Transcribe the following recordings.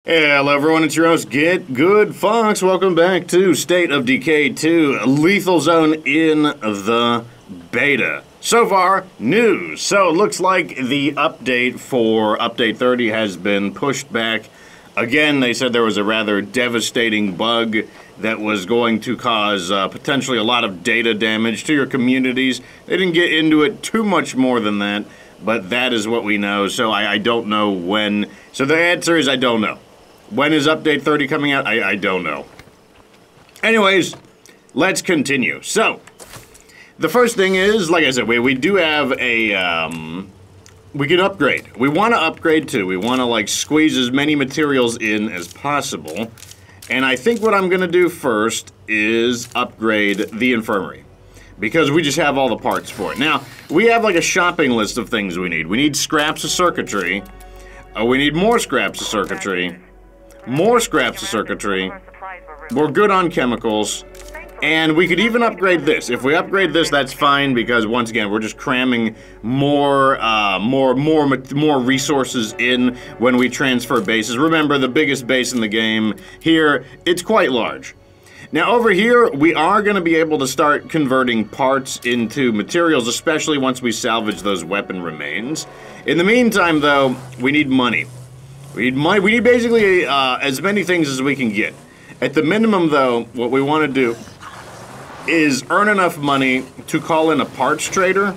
Hey, hello everyone, it's your host, Get Good Fox. Welcome back to State of Decay 2, Lethal Zone in the beta. So far, news. So it looks like the update for Update 30 has been pushed back. Again, they said there was a rather devastating bug that was going to cause potentially a lot of data damage to your communities. They didn't get into it too much more than that, but that is what we know, so I don't know when. So the answer is I don't know. When is Update 30 coming out? I don't know. Anyways, let's continue. So, the first thing is, like I said, we do have a, we can upgrade. We want to upgrade too. We want to, like, squeeze as many materials in as possible. And I think what I'm going to do first is upgrade the infirmary, because we just have all the parts for it. Now, we have, like, a shopping list of things we need. We need scraps of circuitry. We need more scraps of circuitry. More scraps of circuitry. We're good on chemicals. And we could even upgrade this. If we upgrade this, that's fine, because once again, we're just cramming more resources in when we transfer bases. Remember, the biggest base in the game here, it's quite large. Now over here, we are going to be able to start converting parts into materials, especially once we salvage those weapon remains. In the meantime, though, we need money. We need money. We need basically as many things as we can get. At the minimum, though, what we want to do is earn enough money to call in a parts trader.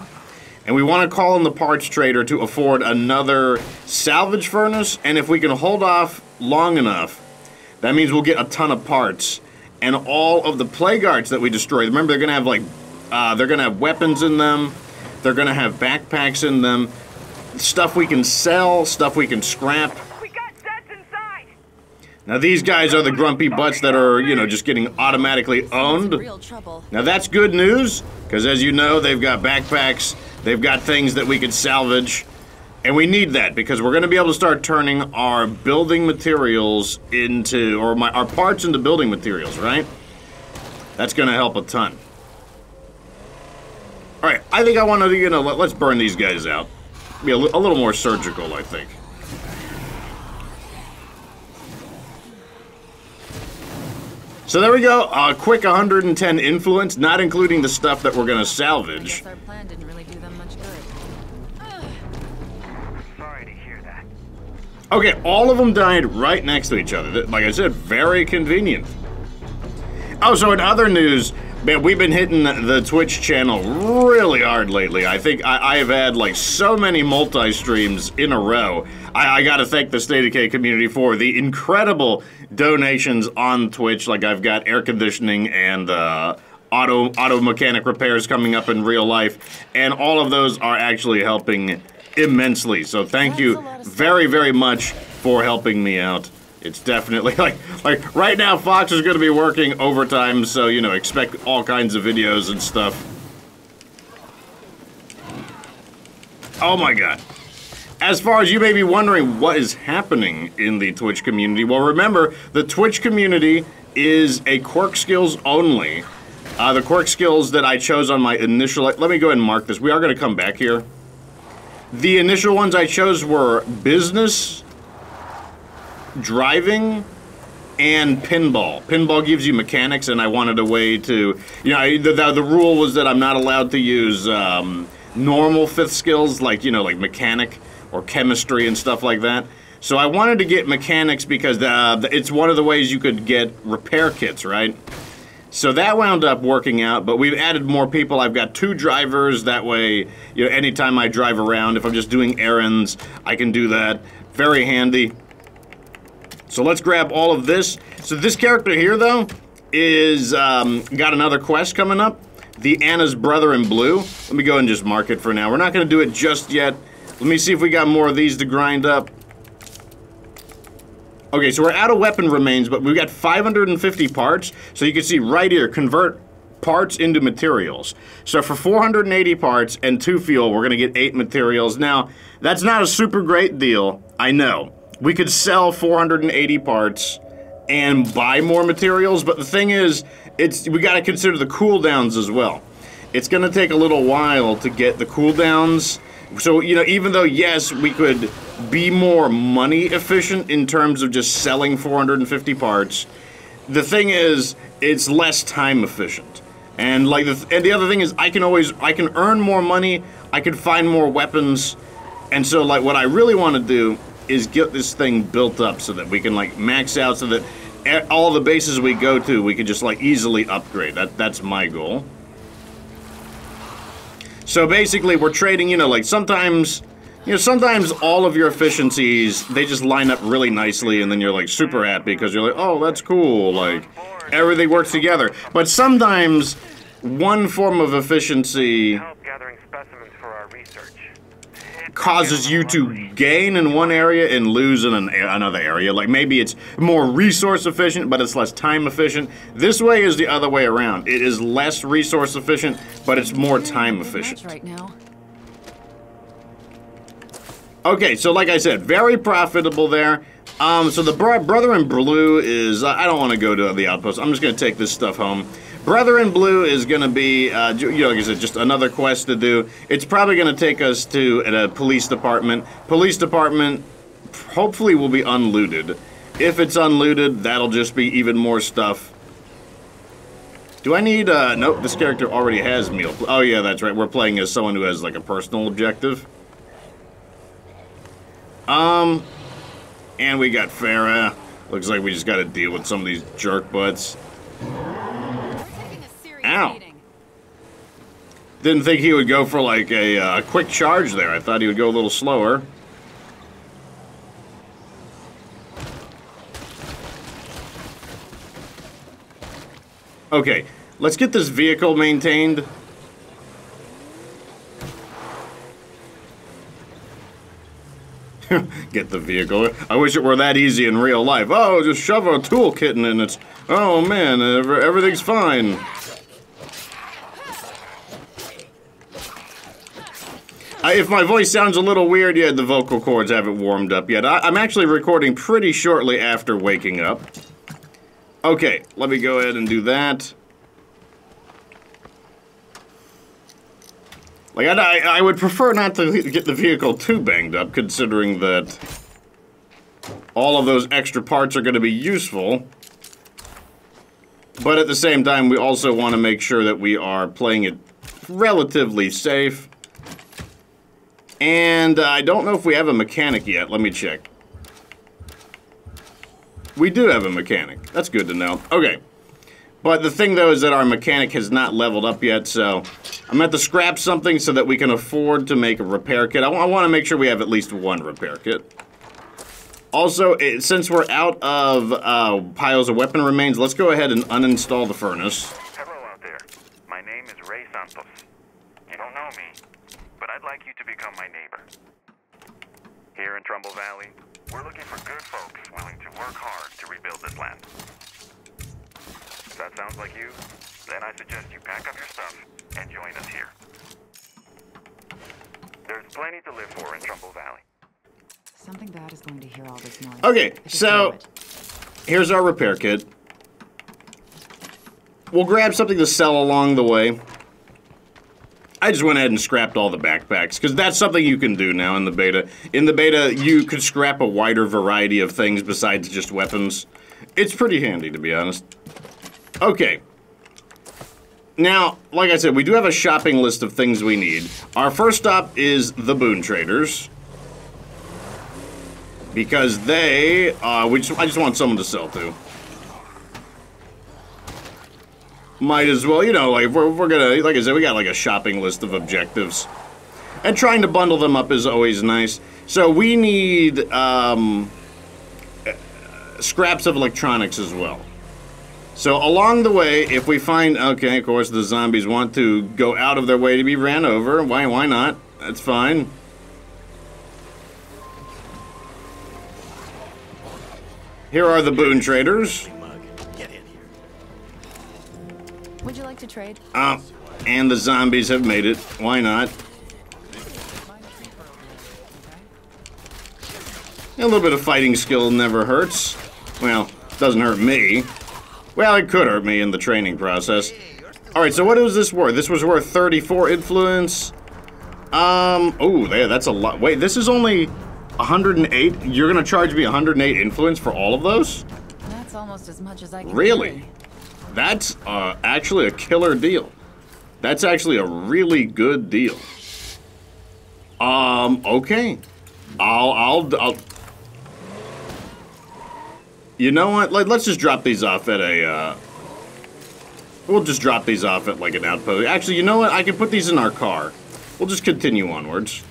And we want to call in the parts trader to afford another salvage furnace. And if we can hold off long enough, that means we'll get a ton of parts. And all of the plague arts that we destroy, remember, they're going to have, like, they're going to have weapons in them. They're going to have backpacks in them. Stuff we can sell, stuff we can scrap. Now these guys are the grumpy butts that are, you know, just getting automatically owned. Now that's good news, because as you know, they've got backpacks, they've got things that we could salvage, and we need that, because we're going to be able to start turning our building materials into, or our parts into building materials, right? That's going to help a ton. Alright, I think I want to, you know, let's burn these guys out. Be a little more surgical, I think. So there we go, a quick 110 influence, not including the stuff that we're going to salvage. I guess our plan didn't really do them much good. Sorry to hear that. Okay, all of them died right next to each other. Like I said, very convenient. Oh, so in other news, man, we've been hitting the Twitch channel really hard lately. I think I have had, like, so many multi-streams in a row. I gotta thank the State of Decay community for the incredible donations on Twitch. Like, I've got air conditioning and auto mechanic repairs coming up in real life, and all of those are actually helping immensely. So thank you very, very much for helping me out. It's definitely, like right now, Fox is going to be working overtime, so, you know, expect all kinds of videos and stuff. Oh my god. As far as you may be wondering what is happening in the Twitch community, well, remember, the Twitch community is a quirk skills only. The quirk skills that I chose on my initial, let me go ahead and mark this. We are going to come back here. The initial ones I chose were business, driving, and pinball. Pinball gives you mechanics, and I wanted a way to, you know, the rule was that I'm not allowed to use normal 5th skills, like, you know, like mechanic or chemistry and stuff like that. So I wanted to get mechanics because it's one of the ways you could get repair kits, right? So that wound up working out, but we've added more people. I've got 2 drivers, that way, you know, anytime I drive around, if I'm just doing errands, I can do that. Very handy. So let's grab all of this. So this character here, though, is got another quest coming up. The Anna's Brother in Blue. Let me go and just mark it for now. We're not going to do it just yet. Let me see if we got more of these to grind up. Okay, so we're out of weapon remains, but we've got 550 parts. So you can see right here, convert parts into materials. So for 480 parts and 2 fuel, we're going to get 8 materials. Now, that's not a super great deal, I know. We could sell 480 parts and buy more materials, but the thing is, we got to consider the cooldowns as well. It's going to take a little while to get the cooldowns So, you know, even though, yes, we could be more money efficient in terms of just selling 450 parts, the thing is, it's less time efficient. And like the other thing is, I can earn more money, I can find more weapons, and so like what I really want to do is get this thing built up so that we can like max out so that all the bases we go to, we can just like easily upgrade. That's my goal. So basically, we're trading, you know, like sometimes all of your efficiencies, they just line up really nicely, and then you're like super happy because you're like, oh, that's cool, like everything works together. But sometimes one form of efficiency causes you to gain in one area and lose in another area. Like maybe it's more resource efficient, but it's less time efficient. This way is the other way around. It is less resource efficient, but it's more time efficient. Right now. Okay, so like I said, very profitable there. So the Brother in Blue is, I don't want to go to the outpost. I'm just going to take this stuff home. Brother in Blue is going to be, you know, like I said, just another quest to do. It's probably going to take us to a police department. Police department hopefully will be unlooted. If it's unlooted, that'll just be even more stuff. Do I need, nope, this character already has meal. Oh yeah, that's right, we're playing as someone who has like a personal objective. And we got Farah. Looks like we just got to deal with some of these jerk butts. Ow. Didn't think he would go for like a quick charge there. I thought he would go a little slower. Okay, let's get this vehicle maintained. Get the vehicle. I wish it were that easy in real life. Oh, just shove a toolkit in and it's... Oh man, everything's fine. If my voice sounds a little weird, yeah, the vocal cords haven't warmed up yet. I'm actually recording pretty shortly after waking up. Okay, let me go ahead and do that. Like, I would prefer not to get the vehicle too banged up, considering that all of those extra parts are going to be useful. But at the same time, we also want to make sure that we are playing it relatively safe. And I don't know if we have a mechanic yet. Let me check. We do have a mechanic. That's good to know. Okay. But the thing, though, is that our mechanic has not leveled up yet, so I'm going to have to scrap something so that we can afford to make a repair kit. I want to make sure we have at least one repair kit. Also, since we're out of piles of weapon remains, let's go ahead and uninstall the furnace. Hello out there. My name is Ray Santos. You don't know me, but I'd like you to become my neighbor. Here in Trumbull Valley, we're looking for good folks willing to work hard to rebuild this land. If that sounds like you, then I suggest you pack up your stuff and join us here. There's plenty to live for in Trumbull Valley. Something bad is going to hear all this noise. Okay, so here's our repair kit. We'll grab something to sell along the way. I just went ahead and scrapped all the backpacks, because that's something you can do now in the beta. In the beta, you could scrap a wider variety of things besides just weapons. It's pretty handy, to be honest. Okay. Now, like I said, we do have a shopping list of things we need. Our first stop is the Boon Traders. Because they, I just want someone to sell to. Might as well, you know, like, we're gonna, like I said, we got like a shopping list of objectives. And trying to bundle them up is always nice. So we need, scraps of electronics as well. So along the way, if we find, okay, of course the zombies want to go out of their way to be ran over. Why not? That's fine. Here are the Boon Traders. Would you like to trade? And the zombies have made it. Why not? A little bit of fighting skill never hurts. Well, doesn't hurt me. Well, it could hurt me in the training process. Alright, so what was this worth? This was worth 34 influence. Oh, that's a lot. Wait, this is only 108? You're gonna charge me 108 influence for all of those? That's almost as much as I can Really? carry. That's actually a killer deal. That's actually a really good deal. Okay. I'll You know what? Let's just drop these off at a, we'll just drop these off at, like, an outpost. Actually, you know what? I can put these in our car. We'll just continue onwards.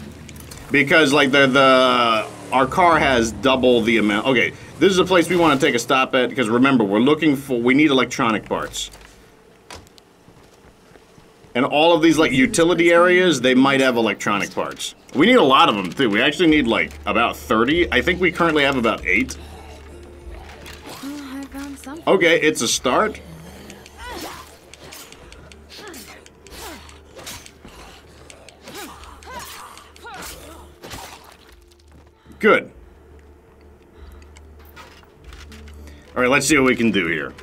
Because, like, our car has double the amount. Okay, this is a place we want to take a stop at, because remember, we need electronic parts. And all of these, like, utility areas, they might have electronic parts. We need a lot of them, too. We actually need, like, about 30. I think we currently have about 8. I found something. Okay, it's a start. Good. All right, let's see what we can do here.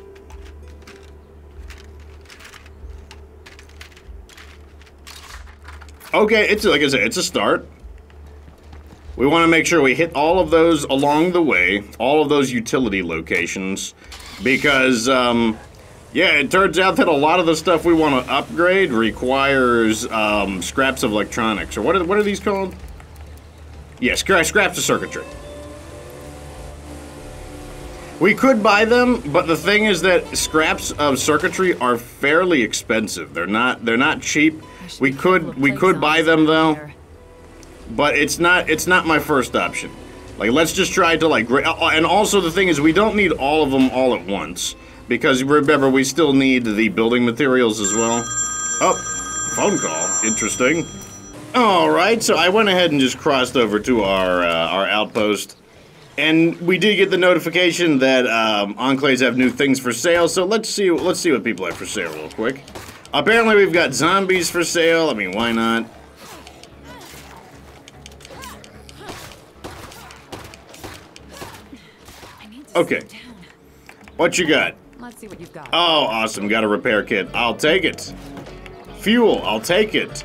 Okay, it's like I said, it's a start. We want to make sure we hit all of those along the way, all of those utility locations, because, yeah, it turns out that a lot of the stuff we want to upgrade requires scraps of electronics, or what are these called? Yeah, scraps of circuitry. We could buy them, but the thing is that scraps of circuitry are fairly expensive. They're not cheap. We could buy them though, but it's not my first option. Like, let's just try to, like, and also the thing is we don't need all of them all at once, because remember we still need the building materials as well. Oh, phone call. Interesting. All right, so I went ahead and just crossed over to our outpost, and we did get the notification that enclaves have new things for sale. So let's see what people have for sale real quick. Apparently, we've got zombies for sale. I mean, why not? Okay, what you got? Let's see what you've got. Oh, awesome! Got a repair kit. I'll take it. Fuel. I'll take it.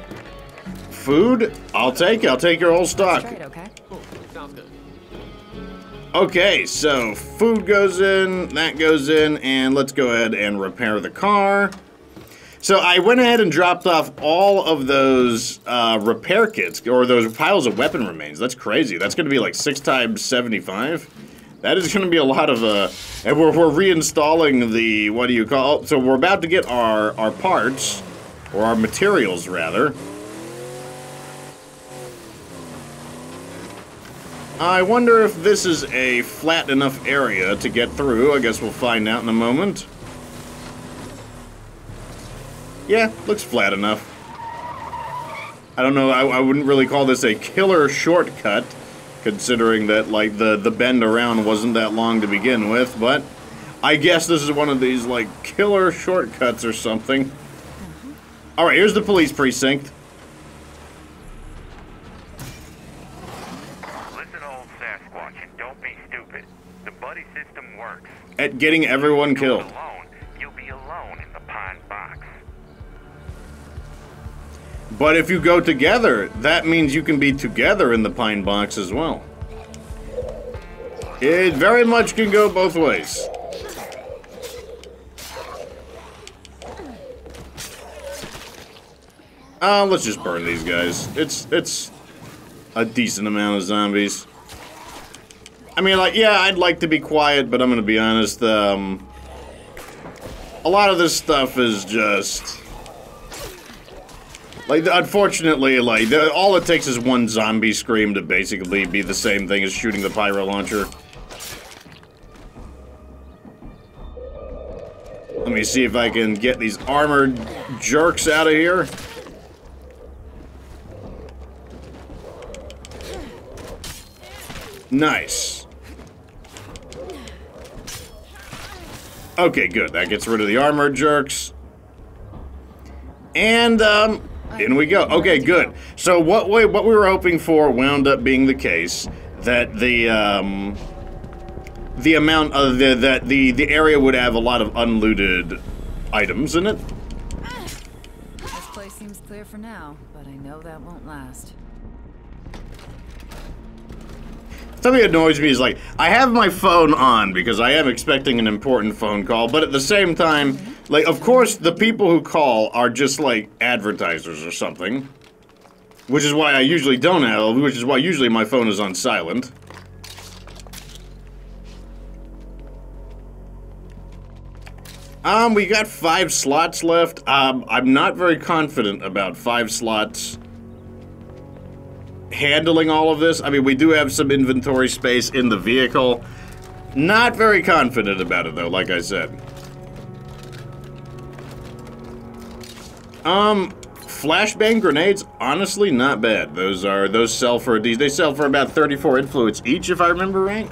Food? I'll take it. I'll take your whole stock. Right, okay. Sounds good. Okay, so food goes in, that goes in, and let's go ahead and repair the car. So I went ahead and dropped off all of those repair kits, or those piles of weapon remains. That's crazy. That's going to be like 6 times 75. That is going to be a lot of, and we're reinstalling the, what do you call it? So we're about to get our parts, or our materials, rather. I wonder if this is a flat enough area to get through. I guess we'll find out in a moment. Yeah, looks flat enough. I don't know, I wouldn't really call this a killer shortcut, considering that, like, the bend around wasn't that long to begin with, but I guess this is one of these, like, killer shortcuts or something. Alright, here's the police precinct. At getting everyone killed. Alone, you'll be alone in the pine box. But if you go together, that means you can be together in the pine box as well. It very much can go both ways. Let's just burn these guys. It's a decent amount of zombies. I mean, like, yeah, I'd like to be quiet, but I'm gonna be honest, a lot of this stuff is just... Like, unfortunately, like, all it takes is one zombie scream to basically be the same thing as shooting the pyro launcher. Let me see if I can get these armored jerks out of here. Nice. Okay, good. That gets rid of the armored jerks. And, in we go. Okay, good. So what we were hoping for wound up being the case, that the amount of the area would have a lot of unlooted items in it. This place seems clear for now, but I know that won't last. Something that annoys me is, like, I have my phone on because I am expecting an important phone call, but at the same time, like, of course, the people who call are just, like, advertisers or something. Which is why I usually don't have, which is why usually my phone is on silent. We got 5 slots left. I'm not very confident about 5 slots handling all of this. I mean, we do have some inventory space in the vehicle. Not very confident about it, though, like I said. Flashbang grenades, honestly, not bad. Those sell for they sell for about 34 influence each, if I remember right.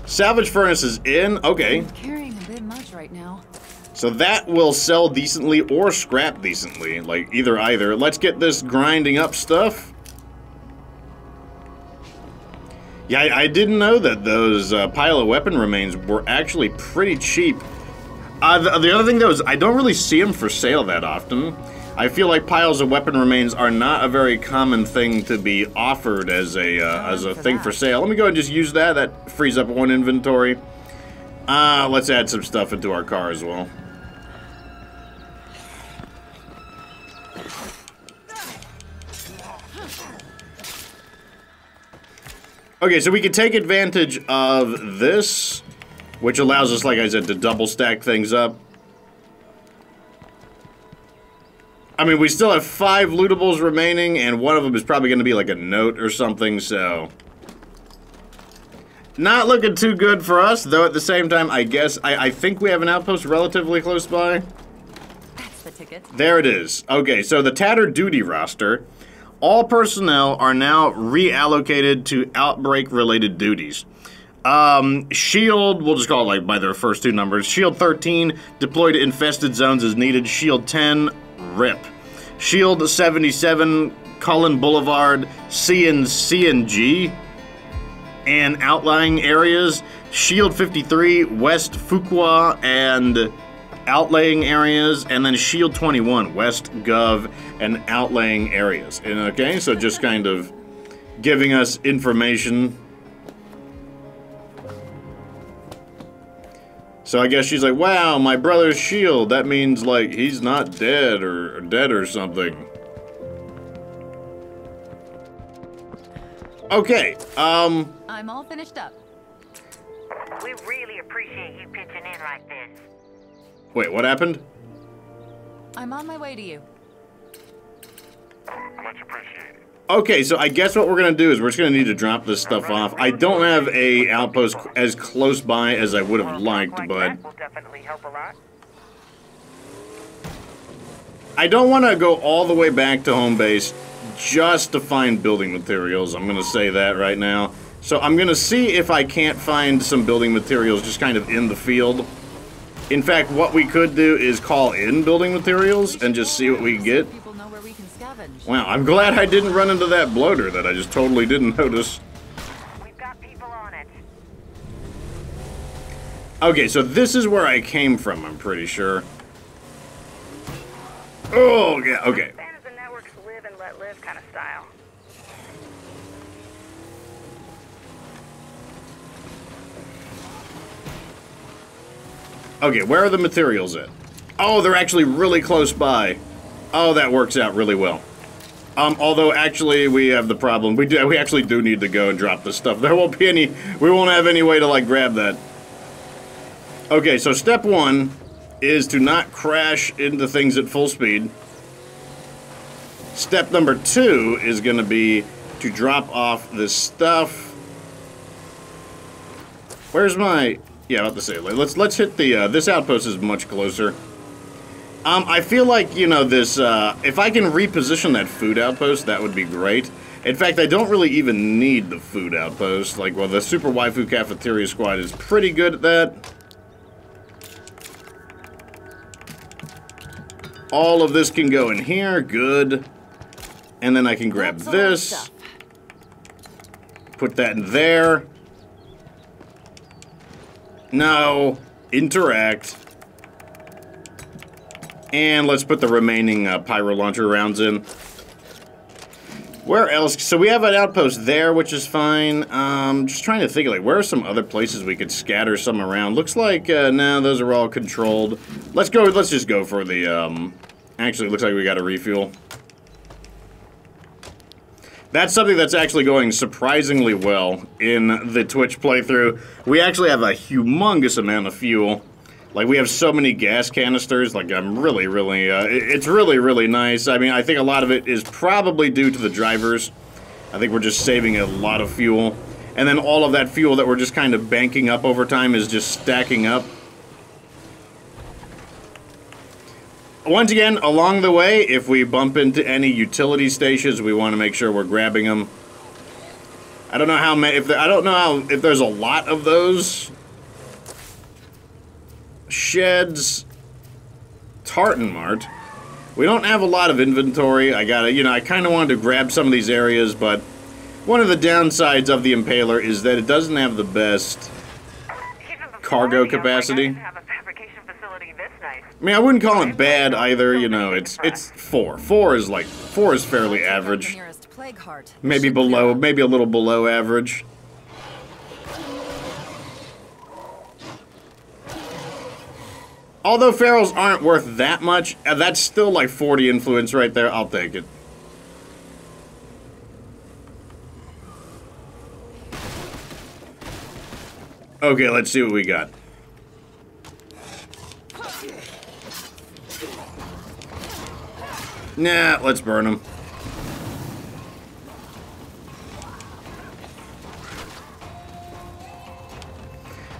Salvage furnace is in. Okay. I'm carrying a bit much right now. So that will sell decently or scrap decently, like either. Let's get this grinding up stuff. Yeah, I didn't know that those pile of weapon remains were actually pretty cheap. The other thing, though, is I don't really see them for sale that often. I feel like piles of weapon remains are not a very common thing to be offered as a thing for sale. Let me go and just use that. That frees up 1 inventory. Let's add some stuff into our car as well. Okay, so we can take advantage of this, which allows us, like I said, to double stack things up. I mean, we still have 5 lootables remaining, and one of them is probably going to be like a note or something, so... Not looking too good for us, though at the same time, I guess, I think we have an outpost relatively close by. That's the ticket. There it is. Okay, so the tattered duty roster. All personnel are now reallocated to outbreak-related duties. Shield, we'll just call it like by their first 2 numbers. Shield 13, deploy to infested zones as needed. Shield 10, RIP. Shield 77, Cullen Boulevard, CNG, and outlying areas. Shield 53, West Fuqua and outlaying areas, and then Shield 21, West Gov and outlaying areas. And okay, so just kind of giving us information. So I guess she's like, wow, my brother's shield. That means, like, he's not dead or something. Okay, I'm all finished up. We really appreciate you pitching in like this. Wait, what happened? I'm on my way to you. Much appreciated. Okay, so I guess what we're gonna do is we're just gonna need to drop this stuff off. I don't have a outpost as close by as I would have liked, but That will definitely help a lot. I don't want to go all the way back to home base just to find building materials. I'm gonna say that right now. So I'm gonna see if I can't find some building materials just kind of in the field. In fact, what we could do is call in building materials and just see what we can get. People know where we can scavenge. Wow, I'm glad I didn't run into that bloater that I just totally didn't notice. We've got people on it. Okay, so this is where I came from, I'm pretty sure. Oh, yeah, okay. Fan is the network's live and let live kind of style. Okay, where are the materials at? Oh, they're actually really close by. Oh, that works out really well. Although actually we have the problem. We actually do need to go and drop this stuff. There won't be any, we won't have any way to like grab that. Okay, so step 1 is to not crash into things at full speed. Step number 2 is going to be to drop off this stuff. Where's my... Yeah, about to say, let's hit the, this outpost is much closer. I feel like, you know, this, if I can reposition that food outpost, that would be great. In fact, I don't really even need the food outpost. Like, well, the Super Waifu Cafeteria Squad is pretty good at that. All of this can go in here, good. And then I can grab this. Put that in there. No. interact. And let's put the remaining pyro launcher rounds in. Where else? So we have an outpost there, which is fine. Just trying to think, like, where are some other places we could scatter some around? Looks like, no, those are all controlled. Let's just go for the, actually, it looks like we got a refuel. That's something that's actually going surprisingly well in the Twitch playthrough. We actually have a humongous amount of fuel. Like, we have so many gas canisters, like, I'm really, it's really, really nice. I mean, I think a lot of it is probably due to the drivers. I think we're just saving a lot of fuel. And then all of that fuel that we're just kind of banking up over time is just stacking up. Once again, along the way, if we bump into any utility stations, we want to make sure we're grabbing them. I don't know how many, if there's a lot of those. Sheds, Tartan Mart. We don't have a lot of inventory. I kind of wanted to grab some of these areas, but one of the downsides of the Impaler is that it doesn't have the best cargo capacity. I mean, I wouldn't call it bad either, you know, it's 4. 4 is fairly average. Maybe a little below average. Although ferals aren't worth that much, that's still like 40 influence right there. I'll take it. Okay, let's see what we got. Nah, let's burn them.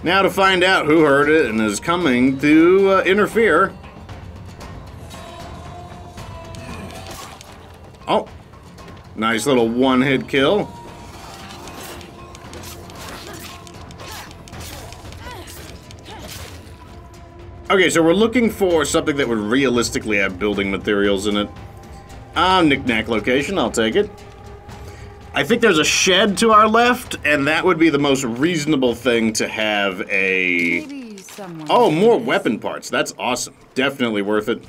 Now to find out who heard it and is coming to interfere. Oh, nice little one-hit kill. Okay, so we're looking for something that would realistically have building materials in it. Knick-knack location, I'll take it. I think there's a shed to our left, and that would be the most reasonable thing to have a... Oh, more weapon parts. That's awesome. Definitely worth it.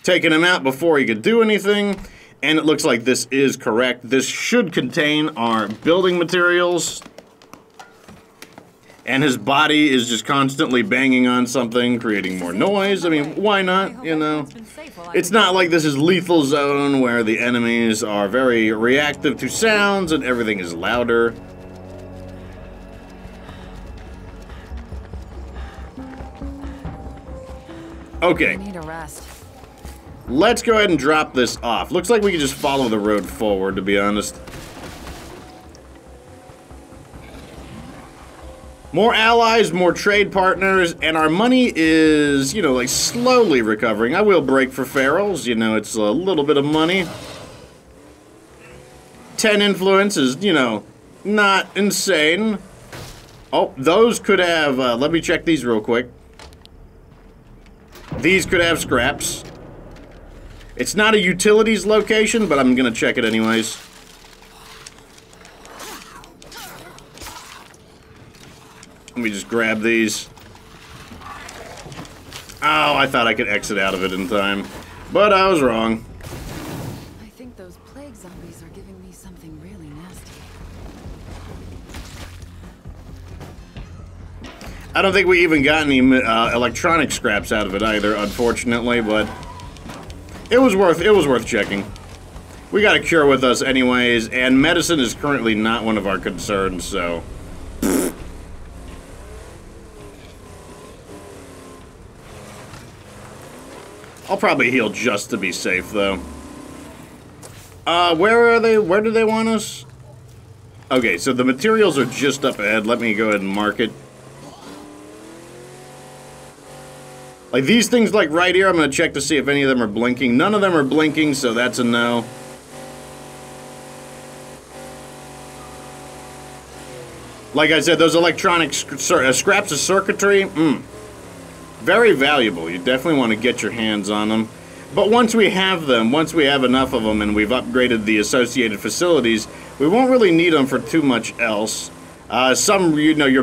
Taking him out before he could do anything, and it looks like this is correct. This should contain our building materials. And his body is just constantly banging on something, creating more noise. I mean, why not, you know? It's not like this is Lethal Zone, where the enemies are very reactive to sounds and everything is louder. Okay. Need a rest. Let's go ahead and drop this off. Looks like we can just follow the road forward, to be honest. More allies, more trade partners, and our money is, you know, like slowly recovering. I will break for ferals, you know, it's a little bit of money. 10 influence is, you know, not insane. Oh, those could have, let me check these real quick. These could have scraps. It's not a utilities location, but I'm gonna check it anyways. Let me just grab these. Oh, I thought I could exit out of it in time. But I was wrong. I think those plague zombies are giving me something really nasty. I don't think we even got any electronic scraps out of it either, unfortunately, but it was worth checking. We got a cure with us anyways, and medicine is currently not one of our concerns, so... I'll probably heal just to be safe, though. Where are they? Where do they want us? Okay, so the materials are just up ahead. Let me go ahead and mark it. Like, these things, like, right here, I'm gonna check to see if any of them are blinking. None of them are blinking, so that's a no. Like I said, those electronic scraps of circuitry, very valuable. You definitely want to get your hands on them. But once we have them, once we have enough of them and we've upgraded the associated facilities, we won't really need them for too much else. Some, you know, your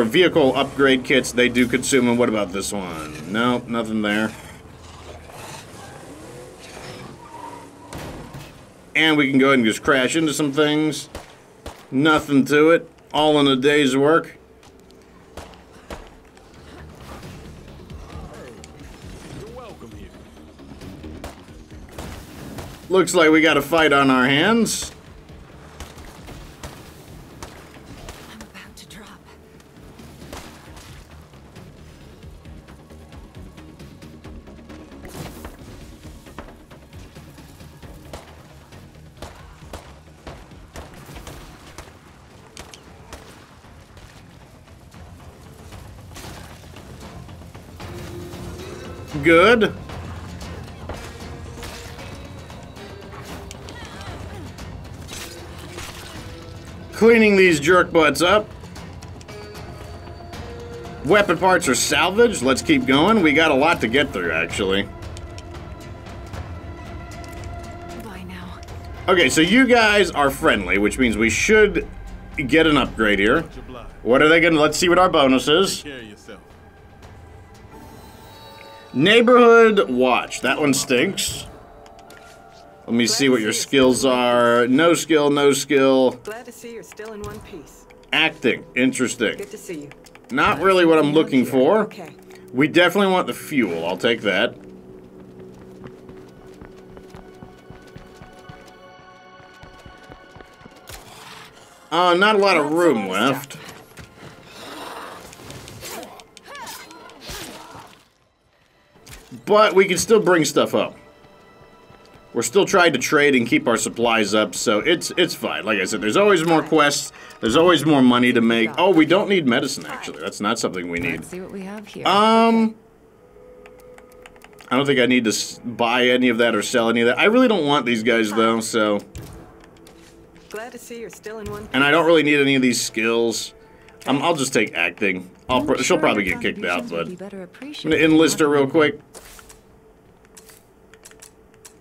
vehicle upgrade kits, they do consume them. What about this one? Nope, nothing there. And we can go ahead and just crash into some things. Nothing to it. All in a day's work. Looks like we got a fight on our hands. I'm about to drop. Good. Cleaning these jerk butts up. Weapon parts are salvaged. Let's keep going. We got a lot to get through, actually. Bye now. Okay, so you guys are friendly, which means we should get an upgrade here. What are they gonna? Let's see what our bonus is. Neighborhood watch. That one stinks. Let me see what your skills are. No skill, no skill. Glad to see you're still in one piece. Acting. Interesting. Good to see you. Not really what I'm looking for. Okay. We definitely want the fuel. I'll take that. Not a lot of room left. But we can still bring stuff up. We're still trying to trade and keep our supplies up, so it's fine. Like I said, there's always more quests. There's always more money to make. Oh, we don't need medicine, actually. That's not something we need. Let's see what we have here. I don't think I need to buy any of that or sell any of that. I really don't want these guys, though, so... Glad to see you're still in one piece. And I don't really need any of these skills. I'll just take acting. She'll probably get kicked out, but... I'm gonna enlist her real quick.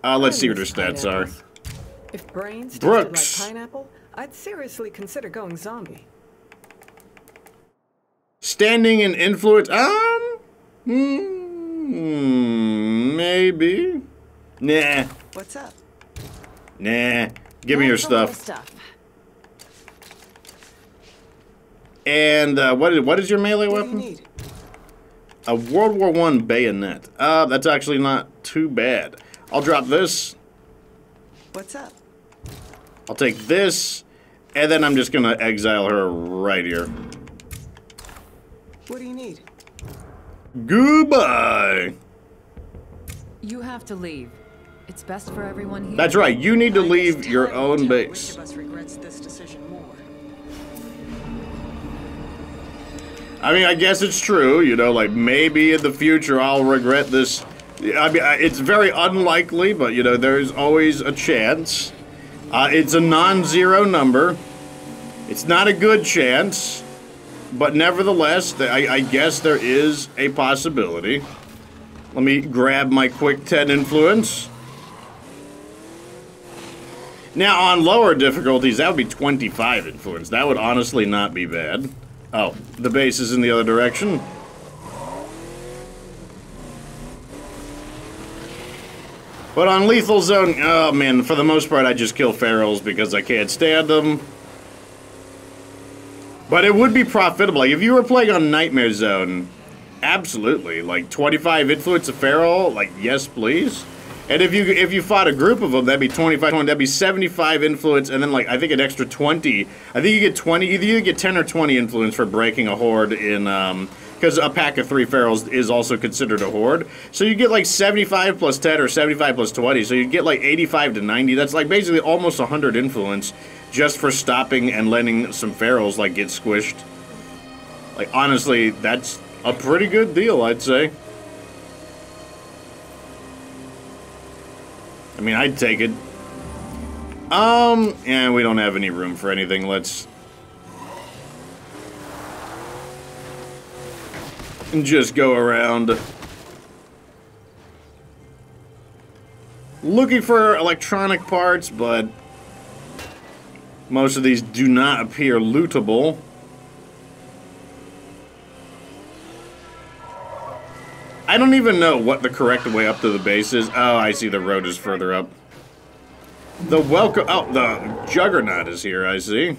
Let's see what her stats are. If brains tasted Brooks. like pineapple, I'd seriously consider going zombie. Standing and influence. Maybe. Nah. What's up? Nah. Give me your stuff. And what is your melee What do weapon? you need? A World War I bayonet. That's actually not too bad. I'll drop this. What's up? I'll take this, and then I'm just gonna exile her right here. What do you need? Goodbye. You have to leave. It's best for everyone here. That's right. You need to leave your own Which base. of us regrets this decision more? I mean, I guess it's true. You know, like maybe in the future I'll regret this. I mean, it's very unlikely, but you know, there's always a chance. It's a non-zero number. It's not a good chance, but nevertheless, I guess there is a possibility. Let me grab my quick 10 influence. Now, on lower difficulties, that would be 25 influence. That would honestly not be bad. Oh, the base is in the other direction. But on Lethal Zone, oh man, for the most part I just kill ferals because I can't stand them. But it would be profitable. Like, if you were playing on Nightmare Zone, absolutely. Like 25 influence a feral, like yes please. And if you fought a group of them, that'd be 25, that'd be 75 influence, and then like I think an extra 20. I think you get 20, either you get 10 or 20 influence for breaking a horde in because a pack of 3 ferals is also considered a horde. So you get like 75 plus 10 or 75 plus 20. So you get like 85 to 90. That's like basically almost 100 influence just for stopping and letting some ferals like get squished. Like honestly, that's a pretty good deal, I'd say. I mean, I'd take it. Yeah, we don't have any room for anything. Let's just go around. Looking for electronic parts, but most of these do not appear lootable. I don't even know what the correct way up to the base is. Oh, I see the road is further up. The welcome... Oh, the Juggernaut is here, I see.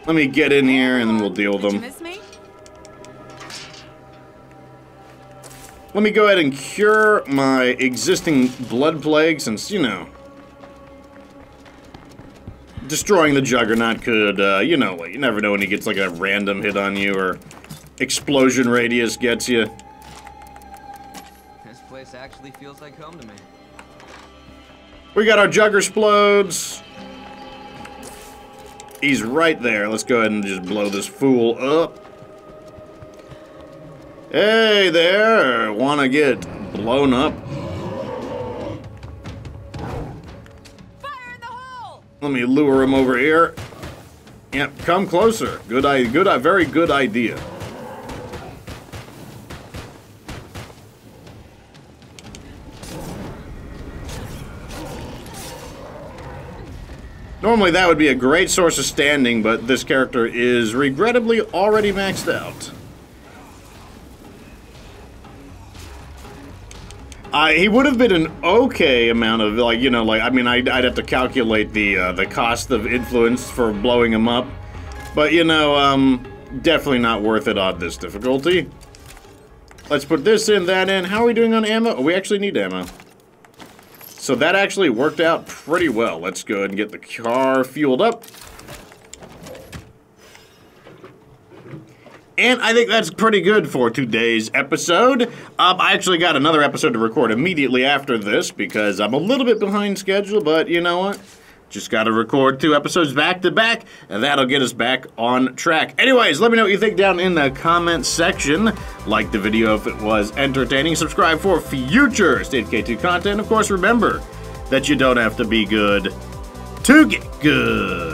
Let me get in here and then we'll deal with them. Did you miss me? Let me go ahead and cure my existing blood plague since, you know, destroying the Juggernaut could, you know, you never know when he gets like a random hit on you or explosion radius gets you. This place actually feels like home to me. We got our Juggersplodes. He's right there. Let's go ahead and just blow this fool up. Hey there, wanna get blown up? Fire in the hole! Let me lure him over here. Yep, come closer. Very good idea. Normally that would be a great source of standing, but this character is regrettably already maxed out. He would have been an okay amount of, like, you know, like, I mean, I'd have to calculate the cost of influence for blowing him up. But, you know, definitely not worth it on this difficulty. Let's put this in, that in. How are we doing on ammo? Oh, we actually need ammo. So that actually worked out pretty well. Let's go ahead and get the car fueled up. And I think that's pretty good for today's episode. I actually got another episode to record immediately after this because I'm a little bit behind schedule, but you know what? Just got to record 2 episodes back to back, and that'll get us back on track. Anyways, let me know what you think down in the comments section. Like the video if it was entertaining. Subscribe for future State of K2 content. Of course, remember that you don't have to be good to get good.